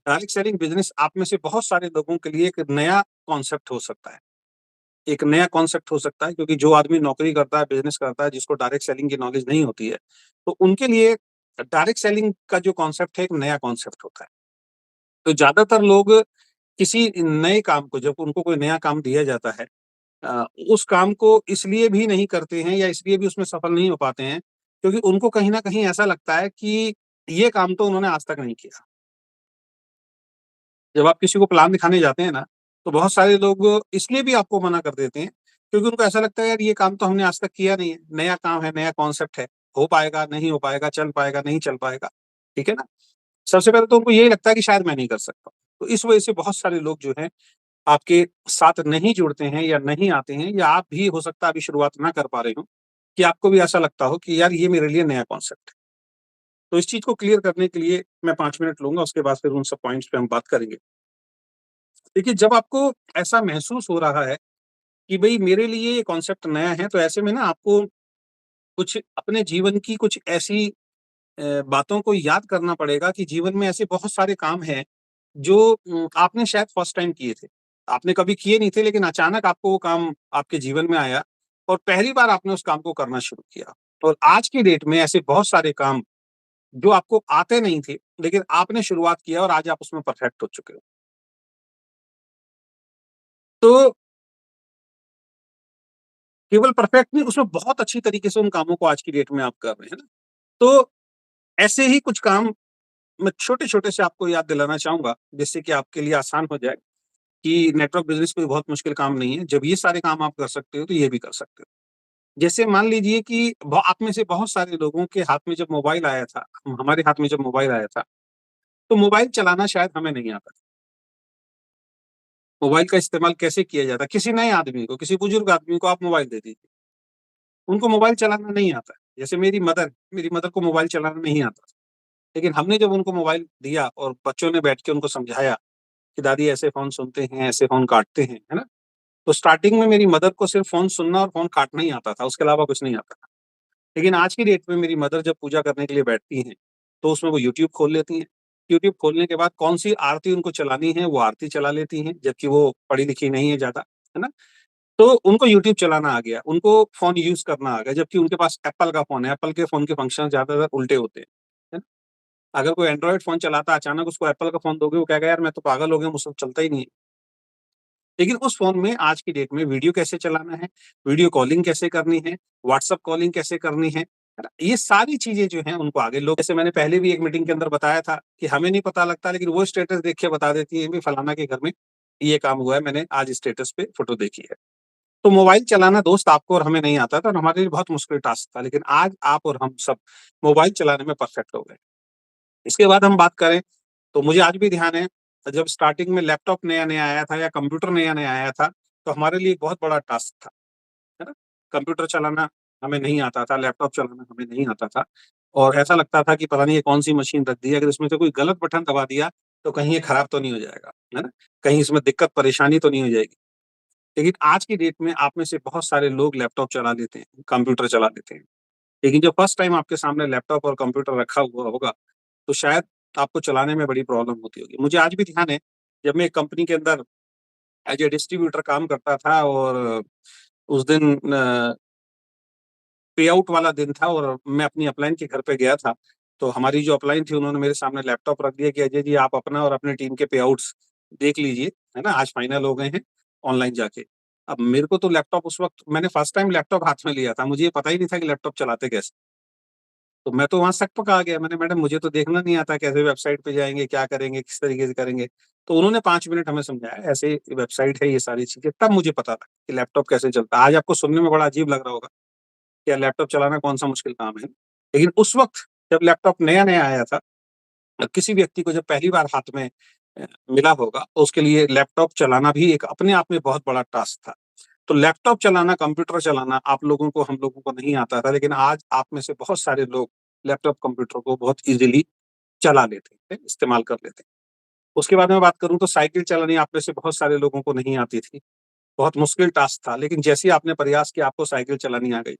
Direct selling business आप में से बहुत सारे लोगों के लिए एक नया कॉन्सेप्ट हो सकता है। एक नया कॉन्सेप्ट हो सकता है क्योंकि जो आदमी नौकरी करता है, बिज़नेस करता है, जिसको डायरेक्ट सेलिंग की नॉलेज नहीं होती है, तो उनके लिए डायरेक्ट सेलिंग का जो कॉन्सेप्ट है, एक नया कॉन्सेप्ट होता है। तो ज़्यादातर लोग किसी नए काम को जब उनको कोई नया काम दिया जाता है उस काम को इसलिए भी नहीं करते हैं या इसलिए भी उसमें सफल नहीं हो पाते हैं, क्योंकि उनको कहीं न कहीं ऐसा लगता है कि ये काम तो उन्होंने आज तक नहीं किया। जब आप किसी को प्लान दिखाने जाते हैं ना, तो बहुत सारे लोग इसलिए भी आपको मना कर देते हैं, क्योंकि उनको ऐसा लगता है यार ये काम तो हमने आज तक किया नहीं है, नया काम है, नया कॉन्सेप्ट है, हो पाएगा, नहीं हो पाएगा, चल पाएगा, नहीं चल पाएगा, ठीक है ना? सबसे पहले तो उनको यही लगता है कि शायद मैं नहीं कर सकता। तो इस वजह से बहुत सारे लोग जो हैं, आपके साथ नहीं जुड़ते हैं या नहीं आते हैं या आप भी हो सकता है अभी शुरुआत ना कर पा रहे हों, कि आपको भी ऐसा लगता हो कि यार ये मेरे लिए नया कॉन्सेप्ट है। तो इस चीज़ को क्लियर करने के लिए मैं 5 मिनट लूँगा, उसके बाद फिर उन सब पॉइंट्स पे हम बात करेंगे। देखिए, जब आपको ऐसा महसूस हो रहा है कि भई मेरे लिए ये कॉन्सेप्ट नया है, तो ऐसे में ना आपको कुछ अपने जीवन की कुछ ऐसी बातों को याद करना पड़ेगा कि जीवन में ऐसे बहुत सारे काम हैं, जो आपने शायद फर्स्ट टाइम किए थे। आपने कभी किए नहीं थे, लेकिन अचानक आपको वो काम आपके जीवन में आया और पहली बार आपने उस काम को करना शुरू किया। और आज की डेट में ऐसे बहुत सारे काम जो आपको आते नहीं थे, लेकिन आपने शुरुआत किया और आज आप उसमें परफेक्ट हो चुके हो। तो केवल परफेक्ट नहीं, उसमें बहुत अच्छी तरीके से उन कामों को आज की डेट में आप कर रहे हैं ना। तो ऐसे ही कुछ काम मैं छोटे-छोटे से आपको याद दिलाना चाहूँगा, जिससे कि आपके लिए आसान हो जाए कि नेटवर्क बिज़नेस कोई बहुत मुश्किल काम नहीं है। जब ये सारे काम आप कर सकते हो, तो ये भी कर सकते हो। जैसे मान लीजिए कि आप में से बहुत सारे लोगों के हाथ में जब मोबाइल आया था, हमारे हाथ में जब मोबाइल आया था, तो मोबाइल चलाना शायद हमें नहीं आता था। मोबाइल का इस्तेमाल कैसे किया जाता है, किसी नए आदमी को, किसी बुजुर्ग आदमी को आप मोबाइल दे दीजिए, उनको मोबाइल चलाना नहीं आता है। जैसे मेरी मदर को मोबाइल चलाना नहीं आता था। लेकिन हमने जब उनको मोबाइल दिया और बच्चों ने बैठ के उनको समझाया कि दादी ऐसे फ़ोन सुनते हैं, ऐसे फ़ोन काटते हैं, है ना? तो स्टार्टिंग में मेरी मदर को सिर्फ़ फ़ोन सुनना और फ़ोन काटना ही आता था, उसके अलावा कुछ नहीं आता था। लेकिन आज की डेट में मेरी मदर जब पूजा करने के लिए बैठती हैं, तो उसमें वो यूट्यूब खोल लेती हैं। यूट्यूब खोलने के बाद कौन-सी आरती उनको चलानी है, वो आरती चला लेती हैं, जबकि वो पढ़ी-लिखी नहीं है ज़्यादा, है ना? तो उनको यूट्यूब चलाना आ गया, उनको फ़ोन यूज़ करना आ गया, जबकि उनके पास एप्पल का फ़ोन है, एप्पल के फ़ोन के फंक्शन ज़्यादातर उल्टे होते हैं, है ना? अगर कोई एंड्रॉइड फ़ोन चलाता है, अचानक उसको एप्पल का फ़ोन दोगे, वो कहेगा यार मैं तो पागल हो गया, मुझसे तो चलता ही नहीं है। लेकिन उस फ़ोन में आज की डेट में वीडियो कैसे चलाना है, वीडियो कॉलिंग कैसे करनी है, व्हाट्सएप कॉलिंग कैसे करनी है ना? ये सारी चीज़ें जो हैं उनको आगे लोग जैसे मैंने पहले भी एक मीटिंग के अंदर बताया था कि हमें नहीं पता लगता लेकिन वो स्टेटस देख के बता देती है, भई फलाना के घर में ये काम हुआ है, मैंने आज स्टेटस पे फ़ोटो देखी है। तो मोबाइल चलाना दोस्त आपको और हमें नहीं आता था और हमारे लिए बहुत मुश्किल टास्क था, लेकिन आज आप और हम सब मोबाइल चलाने में परफेक्ट हो गए। इसके बाद हम बात करें, तो मुझे आज भी ध्यान है, जब स्टार्टिंग में लैपटॉप नया-नया आया था या कंप्यूटर नया-नया आया था, तो हमारे लिए एक बहुत बड़ा टास्क था, है ना? कंप्यूटर चलाना हमें नहीं आता था, लैपटॉप चलाना हमें नहीं आता था और ऐसा लगता था कि पता नहीं ये कौन-सी मशीन रख दी है, अगर इसमें से कोई गलत बटन दबा दिया, तो कहीं ये खराब तो नहीं हो जाएगा, है ना? कहीं इसमें दिक्कत परेशानी तो नहीं हो जाएगी। लेकिन आज की डेट में आप में से बहुत सारे लोग लैपटॉप चला लेते हैं, कंप्यूटर चला लेते हैं। लेकिन जब फर्स्ट टाइम आपके सामने लैपटॉप और कंप्यूटर रखा हुआ होगा, तो शायद आपको चलाने में बड़ी प्रॉब्लम होती होगी। मुझे आज भी ध्यान है, जब मैं एक कंपनी के अंदर एज़ अ डिस्ट्रीब्यूटर काम करता था और उस दिन पे आउट वाला दिन था और मैं अपनी अपलाइन के घर पे गया था। तो हमारी जो अपलाइन थी उन्होंने मेरे सामने लैपटॉप रख दिया कि अजय जी आप अपना और अपने टीम के पे आउट्स देख लीजिए, है ना? आज फाइनल हो गए हैं ऑनलाइन जाके। अब मेरे को तो लैपटॉप उस वक़्त मैंने फर्स्ट टाइम लैपटॉप हाथ में लिया था। मुझे ये पता ही नहीं था कि लैपटॉप चलाते कैसे? तो मैं तो वहाँ सक-पका गया। मैंने मैडम मुझे तो देखना नहीं आता कैसे वेबसाइट पे जाएँगे, क्या करेंगे, किस तरीके से करेंगे? तो उन्होंने 5 मिनट हमें समझाया, ऐसे वेबसाइट है ये सारी चीज़ें, तब मुझे पता था कि लैपटॉप कैसे चलता है। आज आपको सुनने में बड़ा अजीब लग रहा होगा। या लैपटॉप चलाना कौन-सा मुश्किल काम है। लेकिन उस वक़्त जब लैपटॉप नया-नया आया था, किसी व्यक्ति को जब पहली बार हाथ में मिला होगा, तो उसके लिए लैपटॉप चलाना भी एक अपने आप में बहुत बड़ा टास्क था। तो लैपटॉप चलाना, कंप्यूटर चलाना आप लोगों को, हम लोगों को नहीं आता था, लेकिन आज आप में से बहुत सारे लोग लैपटॉप, कंप्यूटर को बहुत ईज़िली चला लेते हैं, इस्तेमाल कर लेते हैं। उसके बाद मैं बात करूँ तो साइकिल चलानी आप में से बहुत सारे लोगों को नहीं आती थी। बहुत मुश्किल टास्क था, लेकिन जैसे ही आपने प्रयास किया, आपको साइकिल चलानी आ गई।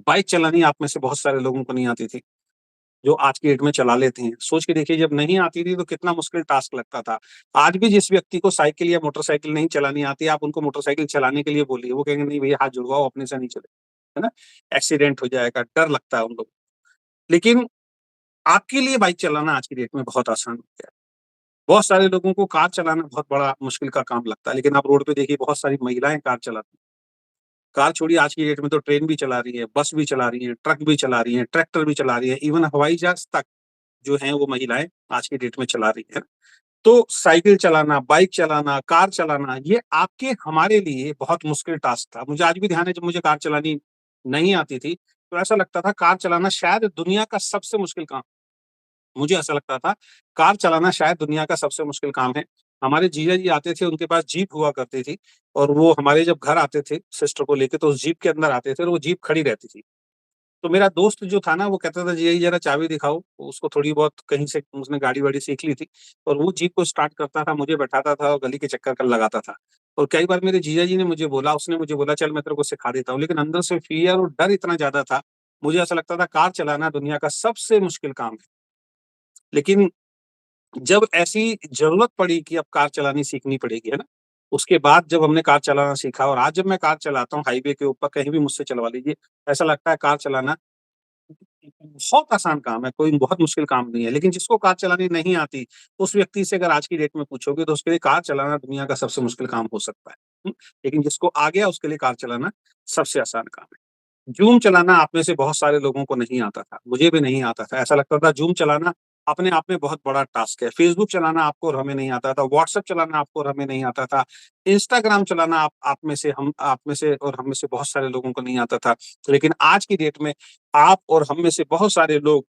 बाइक चलानी आप में से बहुत सारे लोगों को नहीं आती थी। जो आज की डेट में चला लेते हैं। सोच के देखिए जब नहीं आती थी तो कितना मुश्किल टास्क लगता था। आज भी जिस व्यक्ति को साइकिल या मोटरसाइकिल नहीं चलानी आती, आप उनको मोटरसाइकिल चलाने के लिए बोलिए, वो कहेंगे नहीं भैया हाथ जुड़वाओ अपने से नहीं चलेगा, है ना? एक्सीडेंट हो जाएगा, डर लगता है उन लोगों को। लेकिन आपके लिए बाइक चलाना आज की डेट में बहुत आसान हो गया है। बहुत सारे लोगों को कार चलाना बहुत बड़ा मुश्किल का काम लगता है, लेकिन आप रोड पे देखिए बहुत सारी महिलाएँ कार चलाती हैं। कार छोड़िए आज की डेट में तो ट्रेन भी चला रही है, बस भी चला रही हैं, ट्रक भी चला रही हैं, ट्रैक्टर भी चला रही हैं, इवन हवाई जहाज़ तक जो हैं वो महिलाएँ आज की डेट में चला रही हैं। तो साइकिल चलाना, बाइक चलाना, कार चलाना ये आपके हमारे लिए बहुत मुश्किल टास्क था। मुझे आज भी ध्यान है जब मुझे कार चलानी नहीं आती थी, तो ऐसा लगता था कार चलाना शायद दुनिया का सबसे मुश्किल काम। मुझे ऐसा लगता था, कार चलाना शायद दुनिया का सबसे मुश्किल काम है। हमारे जीजा जी आते थे, उनके पास जीप हुआ करती थी और वो हमारे जब घर आते थे सिस्टर को लेके तो उस जीप के अंदर आते थे और वो जीप खड़ी रहती थी। तो मेरा दोस्त जो था ना वो कहता था जीजा जी ज़रा चाबी दिखाओ, उसको थोड़ी बहुत कहीं से उसने गाड़ी-वाड़ी सीख ली थी और वो जीप को स्टार्ट करता था, मुझे बैठाता था और गली के चक्कर कर लगाता था। और कई बार मेरे जीजा जी ने मुझे बोला उसने मुझे बोला चल मैं तेरे को सिखा देता हूँ, लेकिन अंदर से फ़ियर और डर इतना ज़्यादा था, मुझे ऐसा लगता था कार चलाना दुनिया का सबसे मुश्किल काम है। लेकिन जब ऐसी ज़रूरत पड़ी कि अब कार चलानी सीखनी पड़ेगी, है ना? उसके बाद जब हमने कार चलाना सीखा और आज जब मैं कार चलाता हूँ हाईवे के ऊपर कहीं भी मुझसे चलवा लीजिए, ऐसा लगता है कार चलाना बहुत आसान काम है, कोई बहुत मुश्किल काम नहीं है। लेकिन जिसको कार चलानी नहीं आती, उस व्यक्ति से अगर आज की डेट में पूछोगे तो उसके लिए कार चलाना दुनिया का सबसे मुश्किल काम हो सकता है। लेकिन जिसको आ गया उसके लिए कार चलाना सबसे आसान काम है। ज़ूम चलाना आप में से बहुत सारे लोगों को नहीं आता था, मुझे भी नहीं आता था। ऐसा लगता था ज़ूम चलाना अपने आप में बहुत बड़ा टास्क है। फ़ेसबुक चलाना आपको और हमें नहीं आता था, व्हाट्सएप चलाना आपको और हमें नहीं आता था, इंस्टाग्राम चलाना आप में से और हम में से बहुत सारे लोगों को नहीं आता था। लेकिन आज की डेट में आप और हम में से बहुत सारे लोग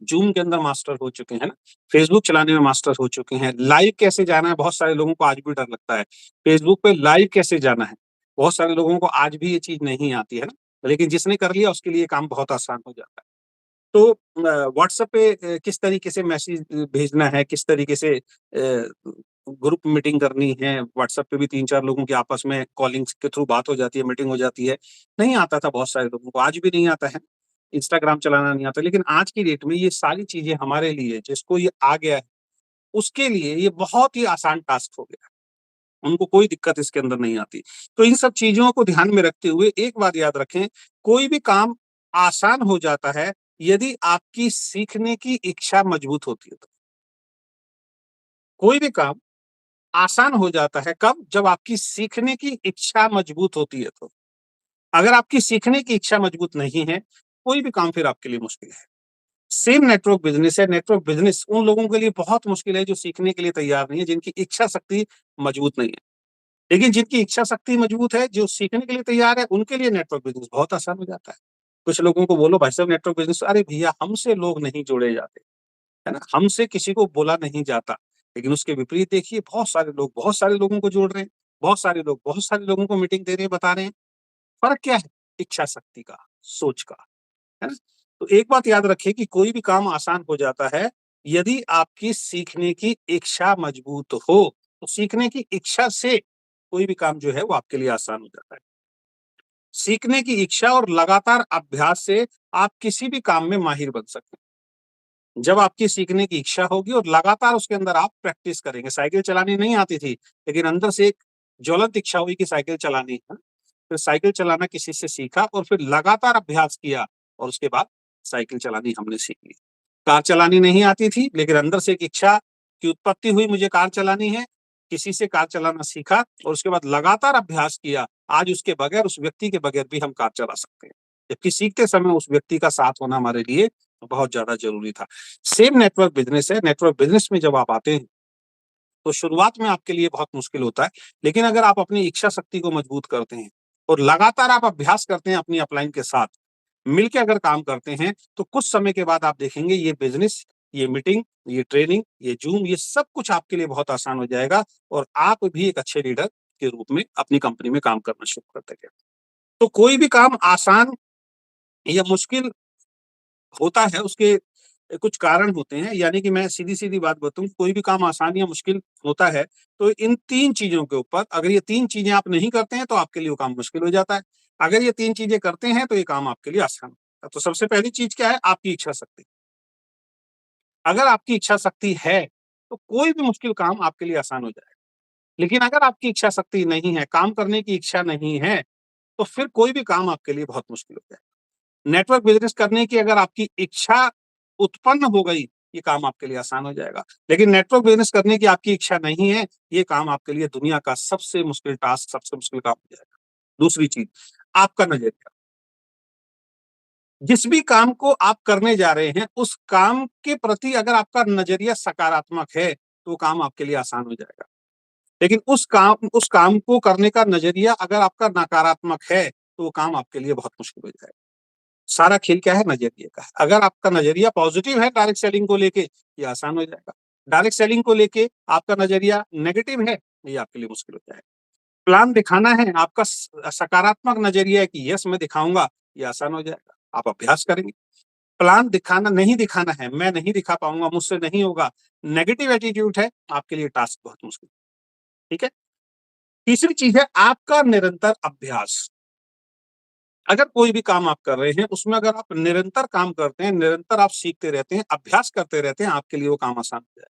ज़ूम के अंदर मास्टर हो चुके हैं ना, फ़ेसबुक चलाने में मास्टर हो चुके हैं। लाइव कैसे जाना है बहुत सारे लोगों को आज भी डर लगता है। फ़ेसबुक पे लाइव कैसे जाना है, बहुत सारे लोगों को आज भी ये चीज़ नहीं आती है ना, लेकिन जिसने कर लिया उसके लिए काम बहुत आसान हो जाता है। तो व्हाट्सएप पे किस तरीके से मैसेज भेजना है, किस तरीके से ग्रुप मीटिंग करनी है, व्हाट्सएप पे भी 3-4 लोगों की आपस में कॉलिंग्स के थ्रू बात हो जाती है, मीटिंग हो जाती है। नहीं आता था बहुत सारे लोगों को, आज भी नहीं आता है। इंस्टाग्राम चलाना नहीं आता, लेकिन आज की डेट में ये सारी चीज़ें हमारे लिए जिसको ये आ गया है, उसके लिए ये बहुत ही आसान टास्क हो गया है। उनको कोई दिक्कत इसके अंदर नहीं आती। तो इन सब चीज़ों को ध्यान में रखते हुए एक बात याद रखें, कोई भी काम आसान हो जाता है, यदि आपकी सीखने की इच्छा मजबूत होती है तो। कोई भी काम आसान हो जाता है कब? जब आपकी सीखने की इच्छा मजबूत होती है तो। अगर आपकी सीखने की इच्छा मजबूत नहीं है, कोई भी काम फिर आपके लिए मुश्किल है। सेम नेटवर्क बिज़नेस है, नेटवर्क बिज़नेस उन लोगों के लिए बहुत मुश्किल है जो सीखने के लिए तैयार नहीं है, जिनकी इच्छा शक्ति मजबूत नहीं है। लेकिन जिनकी इच्छा शक्ति मजबूत है, जो सीखने के लिए तैयार है, उनके लिए नेटवर्क बिज़नेस बहुत आसान हो जाता है। कुछ लोगों को बोलो भाई साहब नेटवर्क बिज़नेस अरे भैया हमसे लोग नहीं जोड़े जाते, है ना? हमसे किसी को बोला नहीं जाता। लेकिन उसके विपरीत देखिए बहुत सारे लोगों को जोड़ रहे हैं, बहुत सारे लोगों को मीटिंग दे रहे हैं, बता रहे हैं। फ़र्क क्या है? इच्छा शक्ति का, सोच का, है ना? तो एक बात याद रखिए कि कोई भी काम आसान हो जाता है, यदि आपकी सीखने की इच्छा मजबूत हो, तो सीखने की इच्छा से कोई भी काम जो है वो आपके लिए आसान हो जाता है। सीखने की इच्छा और लगातार अभ्यास से आप किसी भी काम में माहिर बन सकते हैं। जब आपकी सीखने की इच्छा होगी और लगातार उसके अंदर आप प्रैक्टिस करेंगे। साइकिल चलानी नहीं आती थी, लेकिन अंदर से एक ज्वलंत इच्छा हुई कि साइकिल चलानी है। फिर साइकिल चलाना किसी से सीखा और फिर लगातार अभ्यास किया और उसके बाद साइकिल चलानी हमने सीख ली। कार चलानी नहीं आती थी, लेकिन अंदर से एक इच्छा की उत्पत्ति हुई मुझे कार चलानी है, किसी से कार चलाना सीखा और उसके बाद लगातार अभ्यास किया। आज उसके बगैर उस व्यक्ति के बगैर भी हम कार चला सकते हैं। जबकि सीखते समय उस व्यक्ति का साथ होना हमारे लिए बहुत ज़्यादा ज़रूरी था। सेम नेटवर्क बिज़नेस है, नेटवर्क बिज़नेस में जब आप आते हैं, तो शुरुआत में आपके लिए बहुत मुश्किल होता है, लेकिन अगर आप अपनी इच्छा शक्ति को मजबूत करते हैं और लगातार आप अभ्यास करते हैं अपनी अपलाइन के साथ, मिलके अगर काम करते हैं, तो कुछ समय के बाद आप देखेंगे ये बिज़नेस, ये मीटिंग, ये ट्रेनिंग, ये ज़ूम ये सब कुछ आपके लिए बहुत आसान हो जाएगा और आप भी एक अच्छे लीडर के रूप में अपनी कंपनी में काम करना शुरू कर देंगे। तो कोई भी काम आसान या मुश्किल होता है उसके कुछ कारण होते हैं, यानी कि मैं सीधी-सीधी बात बताऊँ, कोई भी काम आसान या मुश्किल होता है, तो इन 3 चीज़ों के ऊपर अगर ये 3 चीज़ें आप नहीं करते हैं, तो आपके लिए वो काम मुश्किल हो जाता है। अगर ये 3 चीज़ें करते हैं, तो ये काम आपके लिए आसान होता है। तो सबसे पहली चीज़ क्या है? आपकी इच्छा शक्ति। अगर आपकी इच्छा शक्ति है, तो कोई भी मुश्किल काम आपके लिए आसान हो जाएगा। लेकिन अगर आपकी इच्छा शक्ति नहीं है, काम करने की इच्छा नहीं है, तो फिर कोई भी काम आपके लिए बहुत मुश्किल हो जाएगा। नेटवर्क बिज़नेस करने की अगर आपकी इच्छा उत्पन्न हो गई, ये काम आपके लिए आसान हो जाएगा। लेकिन नेटवर्क बिज़नेस करने की आपकी इच्छा नहीं है, ये काम आपके लिए दुनिया का सबसे मुश्किल टास्क, सबसे मुश्किल काम हो जाएगा। दूसरी चीज़, आपका नज़रिया। जिस भी काम को आप करने जा रहे हैं, उस काम के प्रति अगर आपका नज़रिया सकारात्मक है, तो वो काम आपके लिए आसान हो जाएगा। लेकिन उस काम को करने का नज़रिया अगर आपका नकारात्मक है, तो वो काम आपके लिए बहुत मुश्किल हो जाएगा। सारा खेल क्या है? नज़रिए का है। अगर आपका नज़रिया पॉज़िटिव है डायरेक्ट सेलिंग को लेके, ये आसान हो जाएगा। डायरेक्ट सेलिंग को लेके आपका नज़रिया नेगेटिव है, ये आपके लिए मुश्किल हो जाएगा। प्लान दिखाना है, आपका सकारात्मक नज़रिया है कि यस मैं दिखाऊँगा, ये आसान हो जाएगा। आप अभ्यास करेंगे। प्लान दिखाना नहीं दिखाना है, मैं नहीं दिखा पाऊँगा, मुझसे नहीं होगा, नेगेटिव एटीट्यूड है, आपके लिए टास्क बहुत मुश्किल, ठीक है? तीसरी चीज़ है आपका निरंतर अभ्यास। अगर कोई भी काम आप कर रहे हैं, उसमें अगर आप निरंतर काम करते हैं, निरंतर आप सीखते रहते हैं, अभ्यास करते रहते हैं, आपके लिए वो काम आसान हो जाएगा।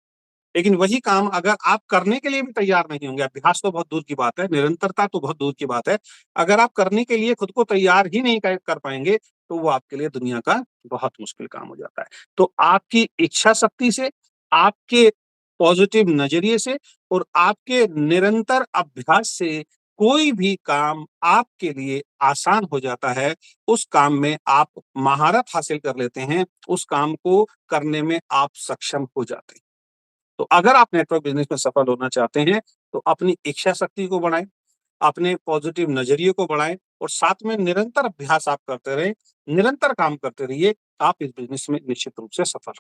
लेकिन वही काम अगर आप करने के लिए भी तैयार नहीं होंगे, अभ्यास तो बहुत दूर की बात है, निरंतरता तो बहुत दूर की बात है। अगर आप करने के लिए खुद को तैयार ही नहीं कर पाएँगे, तो वो आपके लिए दुनिया का बहुत मुश्किल काम हो जाता है। तो आपकी इच्छा शक्ति से, आपके पॉज़िटिव नज़रिए से और आपके निरंतर अभ्यास से कोई भी काम आपके लिए आसान हो जाता है। उस काम में आप महारत हासिल कर लेते हैं, उस काम को करने में आप सक्षम हो जाते हैं। तो अगर आप नेटवर्क बिज़नेस में सफल होना चाहते हैं, तो अपनी इच्छा शक्ति को बढ़ाएँ, अपने पॉज़िटिव नज़रिए को बढ़ाएँ और साथ में निरंतर अभ्यास आप करते रहें, निरंतर काम करते रहिए, आप इस बिज़नेस में निश्चित रूप से सफल